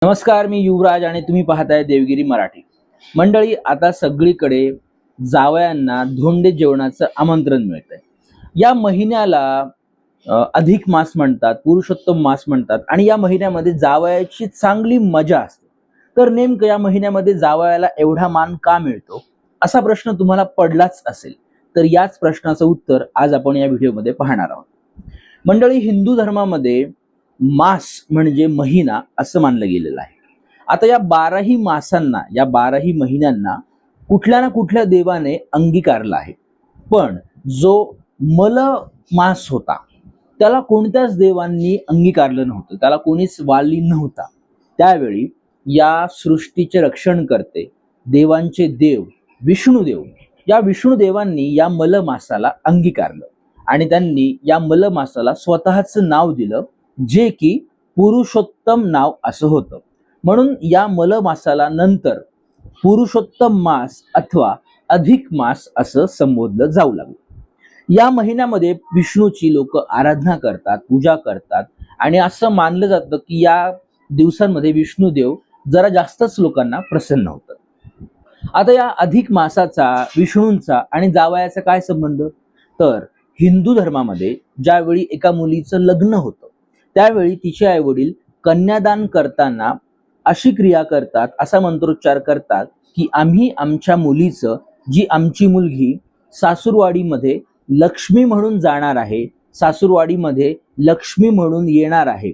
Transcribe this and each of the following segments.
नमस्कार, मी युवराज आणि तुम्ही पाहताय देवगिरी मराठी. मंडळी, आता सगळीकडे जावयांना धोंडे जेवणाचं आमंत्रण मिळतंय. या महिन्याला अधिक मास म्हणतात, पुरुषोत्तम मास म्हणतात आणि या महिन्यामध्ये जावयाची चांगली मजा असते. तर नेमकं या महिन्यामध्ये जावयाला एवढा मान का मिळतो, असा प्रश्न तुम्हाला पडलाच असेल. तर याच प्रश्नाचं उत्तर आज आपण या व्हिडिओमध्ये पाहणार आहोत. मंडळी, हिंदू धर्मामध्ये मास म्हणजे महिना असं मानलं गेलेलं आहे. आता या 12ही मासांना, या 12ही महिन्यांना कुठल्या ना कुठल्या देवाने अंगीकारलं आहे. पण जो मल मास होता त्याला कोणत्याच देवांनी अंगीकारलं नव्हतं, त्याला कोणीच वाली नव्हता. त्यावेळी या सृष्टीचे रक्षण करते देवांचे देव विष्णुदेव, या विष्णुदेवांनी या मल मासाला अंगीकारलं आणि त्यांनी या मल मासाला स्वतःचं नाव दिलं, जे की पुरुषोत्तम नाव असं होतं. म्हणून या मल मासाला नंतर पुरुषोत्तम मास अथवा अधिक मास असं संबोधलं जाऊ लागलं. या महिन्यामध्ये विष्णूची लोक आराधना करतात, पूजा करतात आणि असं मानलं जातं की या दिवसांमध्ये विष्णुदेव जरा जास्तच लोकांना प्रसन्न होतं. आता या अधिक मासाचा विष्णूंचा आणि जावयाचा काय संबंध? तर हिंदू धर्मामध्ये ज्यावेळी एका मुलीचं लग्न होतं त्यावेळी तिचे आई वडील कन्यादान करताना अशी क्रिया करतात, असा मंत्रोच्चार करतात की आम्ही आमच्या मुलीचं, जी आमची मुलगी सासूरवाडीमध्ये लक्ष्मी म्हणून जाणार आहे, सासूरवाडीमध्ये लक्ष्मी म्हणून येणार आहे,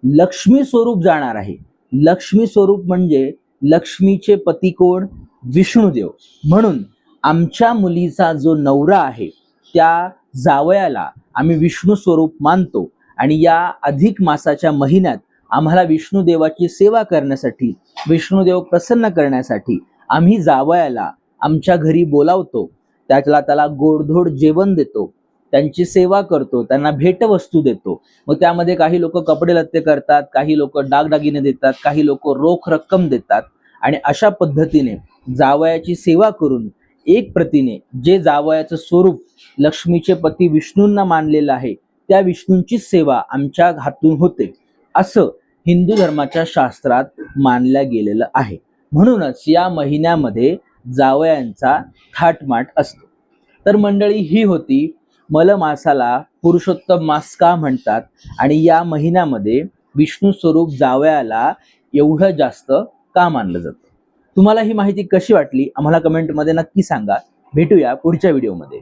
लक्ष्मी स्वरूप जाणार आहे. लक्ष्मी स्वरूप म्हणजे लक्ष्मीचे पती कोण? विष्णुदेव. म्हणून आमच्या मुलीचा जो नवरा आहे त्या जावयाला आम्ही विष्णू स्वरूप मानतो आणि या अधिक मासाच्या महिन्यात आम्हाला विष्णुदेवाची सेवा करण्यासाठी, विष्णुदेव प्रसन्न करण्यासाठी आम्ही जावयाला आमच्या घरी बोलावतो, त्याला गोडधोड जेवण देतो, त्यांची सेवा करतो, त्यांना भेटवस्तू देतो. मग त्यामध्ये काही लोक कपडे लत्ते करतात, काही लोक दागदागिने देतात, काही लोक रोख रक्कम देतात आणि अशा पद्धतीने जावयाची सेवा करून एक प्रतीने जे जावयाचं स्वरूप लक्ष्मीचे पती विष्णूंना मानलेलं आहे त्या विष्णूंची सेवा आमच्या हातून होते, असं हिंदू धर्माच्या शास्त्रात मानलं गेलेलं आहे. म्हणूनच या महिन्यामध्ये जावयांचा थाटमाट असतो. तर मंडळी, ही होती मल मासाला पुरुषोत्तम मास का म्हणतात आणि या महिन्यामध्ये विष्णू स्वरूप जावयाला एवढं जास्त का मानलं जातं. तुम्हाला ही माहिती कशी वाटली आम्हाला कमेंटमध्ये नक्की सांगा. भेटूया पुढच्या व्हिडिओमध्ये.